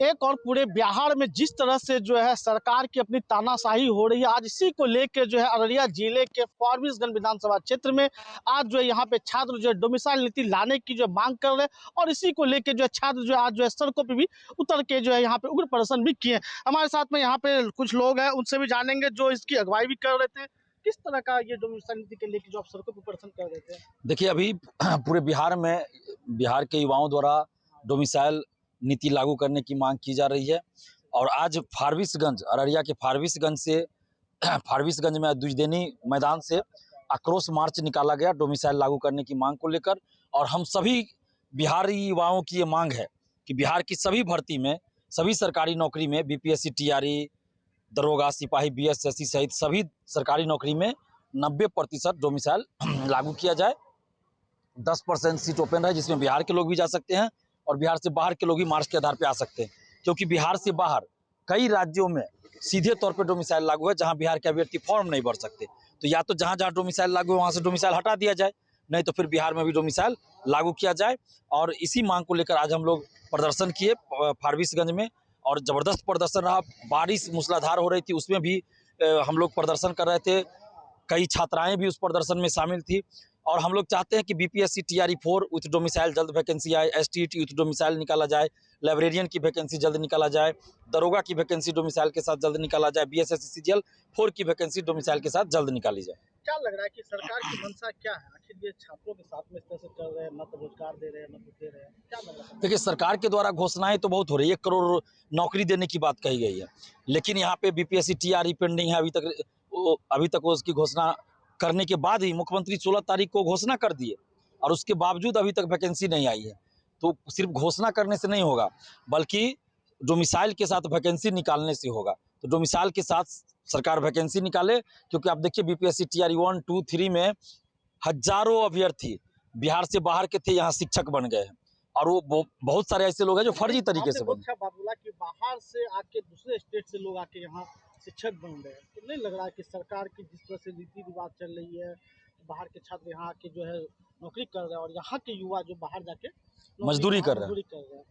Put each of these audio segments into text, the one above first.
एक और पूरे बिहार में जिस तरह से जो है सरकार की अपनी तानाशाही हो रही है, आज इसी को लेकर जो है अररिया जिले के फारबिसगंज विधानसभा क्षेत्र में आज जो है यहाँ पे छात्र जो है डोमिसाइल नीति लाने की जो मांग कर रहे हैं और इसी को लेकर जो है छात्र जो है आज जो है सड़कों पे भी उतर के जो है यहाँ पे उग्र प्रदर्शन भी किए। हमारे साथ में यहाँ पे कुछ लोग हैं, उनसे भी जानेंगे जो इसकी अगुवाई भी कर रहे थे। किस तरह का ये डोमिसाइल नीति के लेकर जो आप सड़कों पर प्रदर्शन कर रहे थे? देखिए, अभी पूरे बिहार में बिहार के युवाओं द्वारा डोमिसाइल नीति लागू करने की मांग की जा रही है और आज फारबिसगंज, अररिया के फारबिसगंज से फारबिसगंज में द्विवेदी मैदान से आक्रोश मार्च निकाला गया डोमिसाइल लागू करने की मांग को लेकर। और हम सभी बिहारी युवाओं की ये मांग है कि बिहार की सभी भर्ती में, सभी सरकारी नौकरी में, बीपीएससी, टीआरई, दरोगा, सिपाही, बीएसएससी सहित सभी सरकारी नौकरी में 90% डोमिसाइल लागू किया जाए। 10% सीट ओपन है जिसमें बिहार के लोग भी जा सकते हैं और बिहार से बाहर के लोग भी मार्च के आधार पर आ सकते हैं, क्योंकि बिहार से बाहर कई राज्यों में सीधे तौर पे डोमिसाइल लागू है जहां बिहार के अभ्यर्थी फॉर्म नहीं भर सकते। तो या तो जहां जहां डोमिसाइल लागू है वहां से डोमिसाइल हटा दिया जाए, नहीं तो फिर बिहार में भी डोमिसाइल लागू किया जाए। और इसी मांग को लेकर आज हम लोग प्रदर्शन किए फारबिसगंज में और ज़बरदस्त प्रदर्शन रहा। बारिश मूसलाधार हो रही थी, उसमें भी हम लोग प्रदर्शन कर रहे थे। कई छात्राएं भी उस प्रदर्शन में शामिल थी और हम लोग चाहते हैं कि बीपीएससी, टीआरई 4 विथ डोमिसाइल जल्द वैकेंसी आए, एसटीईटी विथ डोमिसाइल निकाला जाए, लाइब्रेरियन की वैकेंसी जल्द निकाला जाए, दरोगा की वैकेंसी डोमिसाइल के साथ जल्द निकाला जाए, बीएसएससी सीजीएल 4 की वैकेंसी डोमिसाइल के साथ जल्द निकाली जाए। क्या लग रहा है कि सरकार की मंशा क्या है? आखिर ये छात्रों के साथ में इस तरह से चल रहे हैं, न तो रोजगार दे रहे हैं, न कुछ दे रहे हैं, क्या लग रहा है? देखिए, सरकार के द्वारा घोषणाएं तो बहुत हो रही है, 1 करोड़ नौकरी देने की बात कही गई है, लेकिन यहाँ पे बीपीएससी, टीआरई पेंडिंग है। अभी तक उसकी घोषणा करने के बाद ही मुख्यमंत्री 16 तारीख को घोषणा कर दिए और उसके बावजूद अभी तक वैकेंसी नहीं आई है। तो सिर्फ घोषणा करने से नहीं होगा, बल्कि डोमिसाइल के साथ वैकेंसी निकालने से होगा। तो डोमिसाइल के साथ सरकार वैकेंसी निकाले, क्योंकि आप देखिए बीपीएससी, टीआरई 1, 2, 3 में हजारों अभ्यर्थी बिहार से बाहर के थे, यहाँ शिक्षक बन गए हैं और वो बहुत सारे ऐसे लोग हैं जो फर्जी तरीके से बने। अच्छा बात बोला कि बाहर से आके दूसरे स्टेट से लोग आके यहाँ शिक्षक बन रहे हैं, तो नहीं लग रहा है कि सरकार की जिस तरह से रीति रिवाज चल रही है, बाहर के छात्र यहाँ आके जो है नौकरी कर रहे हैं और यहाँ के युवा जो बाहर जाके मजदूरी कर रहे हैं,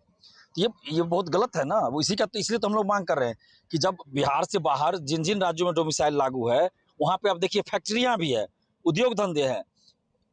ये बहुत गलत है ना। वो इसी का तो इसलिए तो हम लोग मांग कर रहे हैं कि जब बिहार से बाहर जिन जिन राज्यों में डोमिसाइल लागू है वहाँ पे आप देखिए फैक्ट्रियाँ भी है, उद्योग धंधे हैं,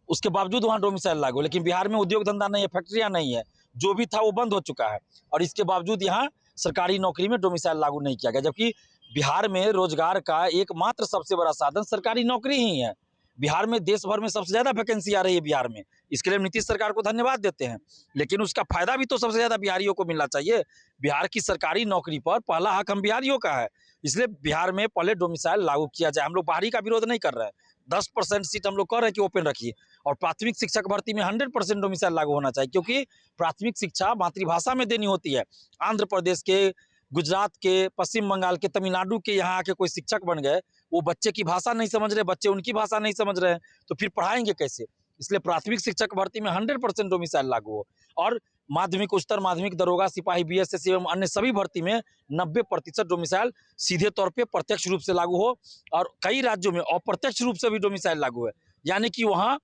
उसके बावजूद वहाँ डोमिसाइल लागू, लेकिन बिहार में उद्योग धंधा नहीं है, फैक्ट्रियाँ नहीं है, जो भी था वो बंद हो चुका है और इसके बावजूद यहाँ सरकारी नौकरी में डोमिसाइल लागू नहीं किया गया, जबकि बिहार में रोजगार का एकमात्र सबसे बड़ा साधन सरकारी नौकरी ही है। बिहार में देश भर में सबसे ज़्यादा वैकेंसी आ रही है बिहार में, इसके लिए नीतीश सरकार को धन्यवाद देते हैं, लेकिन उसका फायदा भी तो सबसे ज़्यादा बिहारियों को मिलना चाहिए। बिहार की सरकारी नौकरी पर पहला हक हम बिहारियों का है, इसलिए बिहार में पहले डोमिसाइल लागू किया जाए। हम लोग बाहरी का विरोध नहीं कर रहे हैं, 10% सीट हम लोग कह रहे हैं कि ओपन रखिए और प्राथमिक शिक्षक भर्ती में 100% डोमिसाइल लागू होना चाहिए, क्योंकि प्राथमिक शिक्षा मातृभाषा में देनी होती है। आंध्र प्रदेश के, गुजरात के, पश्चिम बंगाल के, तमिलनाडु के यहाँ आके कोई शिक्षक बन गए, वो बच्चे की भाषा नहीं समझ रहे, बच्चे उनकी भाषा नहीं समझ रहे हैं, तो फिर पढ़ाएंगे कैसे? इसलिए प्राथमिक शिक्षक भर्ती में 100% डोमिसाइल लागू हो और माध्यमिक, उच्चतर माध्यमिक, दरोगा, सिपाही, बीएसएससी एवं अन्य सभी भर्ती में 90% डोमिसाइल सीधे तौर पे प्रत्यक्ष रूप से लागू हो और कई राज्यों में अप्रत्यक्ष रूप से भी डोमिसाइल लागू है, यानी कि वहाँ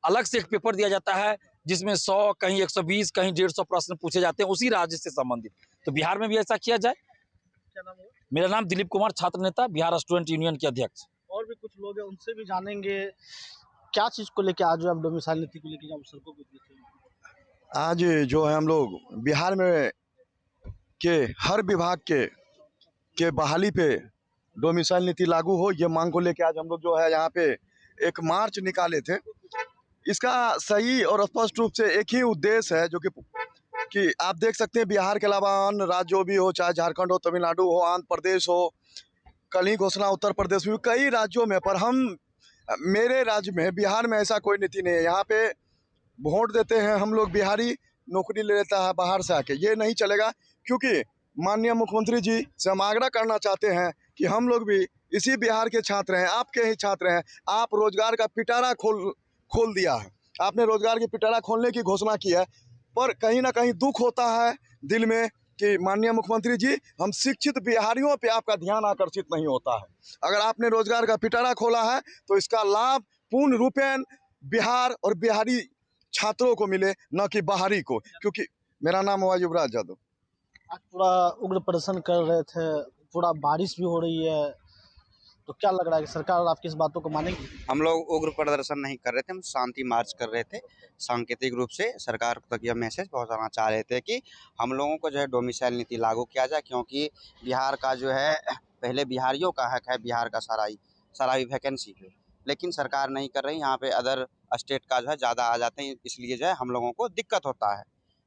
अलग से एक पेपर दिया जाता है जिसमें 100, कहीं 120, कहीं 150 प्रश्न पूछे जाते हैं उसी राज्य से संबंधित। तो बिहार में भी ऐसा किया जाए। क्या नाम है? मेरा नाम दिलीप कुमार, छात्र नेता, बिहार स्टूडेंट यूनियन के अध्यक्ष। और भी कुछ लोग हैं, उनसे भी जानेंगे क्या चीज़ को लेकर आज आप डोमिसाइल नीति को लेकर सड़कों पर? आज जो है हम लोग बिहार में के हर विभाग के बहाली पे डोमिसाइल नीति लागू हो, ये मांग को लेकर आज हम लोग जो है यहाँ पे एक मार्च निकाले थे। इसका सही और स्पष्ट रूप से एक ही उद्देश्य है, जो कि आप देख सकते हैं बिहार के अलावा अन्य राज्यों भी हो, चाहे झारखंड हो, तमिलनाडु हो, आंध्र प्रदेश हो, कल ही घोषणा उत्तर प्रदेश में, कई राज्यों में, पर मेरे राज्य में बिहार में ऐसा कोई नीति नहीं है। यहाँ पे वोट देते हैं हम लोग बिहारी, नौकरी ले लेता है बाहर से आके, ये नहीं चलेगा। क्योंकि माननीय मुख्यमंत्री जी से हम आग्रह करना चाहते हैं कि हम लोग भी इसी बिहार के छात्र हैं, आपके ही छात्र हैं। आप रोजगार का पिटारा खोल दिया है, आपने रोजगार की पिटारा खोलने की घोषणा की है, पर कहीं ना कहीं दुख होता है दिल में कि माननीय मुख्यमंत्री जी, हम शिक्षित बिहारियों पे आपका ध्यान आकर्षित नहीं होता है। अगर आपने रोजगार का पिटारा खोला है तो इसका लाभ पूर्ण रूपेण बिहार और बिहारी छात्रों को मिले, न कि बाहरी को। क्योंकि मेरा नाम हुआ युवराज यादव। आज पूरा उग्र प्रदर्शन कर रहे थे, पूरा बारिश भी हो रही है, तो क्या लग रहा है कि सरकार आपकी इस बातों को मानेगी? हम लोग उग्र प्रदर्शन नहीं कर रहे थे, हम शांति मार्च कर रहे थे। सांकेतिक रूप से सरकार तक यह मैसेज पहुंचाना चाह रहे थे कि हम लोगों को जो है डोमिसाइल नीति लागू किया जाए, क्योंकि बिहार का जो है पहले बिहारियों का हक है बिहार का सारा वैकेंसी पे, लेकिन सरकार नहीं कर रही। यहाँ पे अदर स्टेट का जो है ज़्यादा आ जाते हैं, इसलिए जो है हम लोगों को दिक्कत होता है,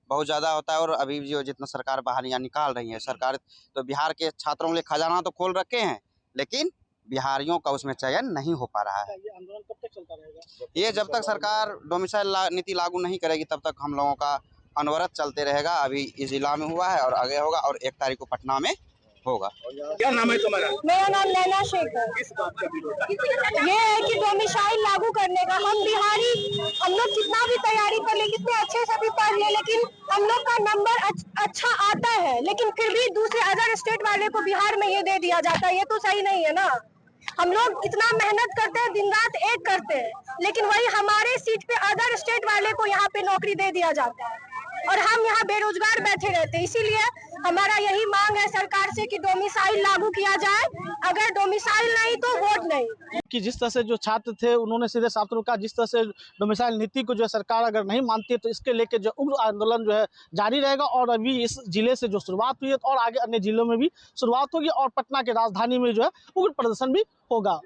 बहुत ज़्यादा होता है। और अभी जो जितना सरकार बहालियाँ निकाल रही है सरकार, तो बिहार के छात्रों के लिए खजाना तो खोल रखे हैं, लेकिन बिहारियों का उसमें चयन नहीं हो पा रहा है। ये आंदोलन कब तक चलता रहेगा? ये जब तक सरकार डोमिसाइल नीति लागू नहीं करेगी तब तक हम लोगों का अनवरत चलते रहेगा। अभी इस जिला में हुआ है और आगे होगा, और 1 तारीख को पटना में होगा। क्या नाम है तुम्हारा? मेरा नाम नैना शेख है। किस बात का विरोध? ये है कि डोमिसाइल लागू करने का, हम बिहारी, हम लोग कितना भी तैयारी कर ले, कितने अच्छे से भी पढ़ ले, लेकिन हम लोग का नंबर अच्छा आता है, लेकिन फिर भी दूसरे अदर स्टेट वाले को बिहार में ये दे दिया जाता है। ये तो सही नहीं है ना। हम लोग इतना मेहनत करते हैं, दिन रात एक करते हैं, लेकिन वही हमारे सीट पे अदर स्टेट वाले को यहाँ पे नौकरी दे दिया जाता है और हम यहाँ बेरोजगार बैठे रहते हैं। इसीलिए हमारा यही मांग है सरकार से कि डोमिसाइल लागू किया जाए। अगर डोमिसाइल नहीं तो वोट नहीं। कि जिस तरह से जो छात्र थे उन्होंने सीधे साफ तौर पर कहा, जिस तरह से डोमिसाइल नीति को जो है सरकार अगर नहीं मानती है तो इसके लेके जो उग्र आंदोलन जो है जारी रहेगा। और अभी इस जिले से जो शुरुआत हुई है और आगे अन्य जिलों में भी शुरुआत होगी और पटना के राजधानी में जो है उग्र प्रदर्शन भी होगा।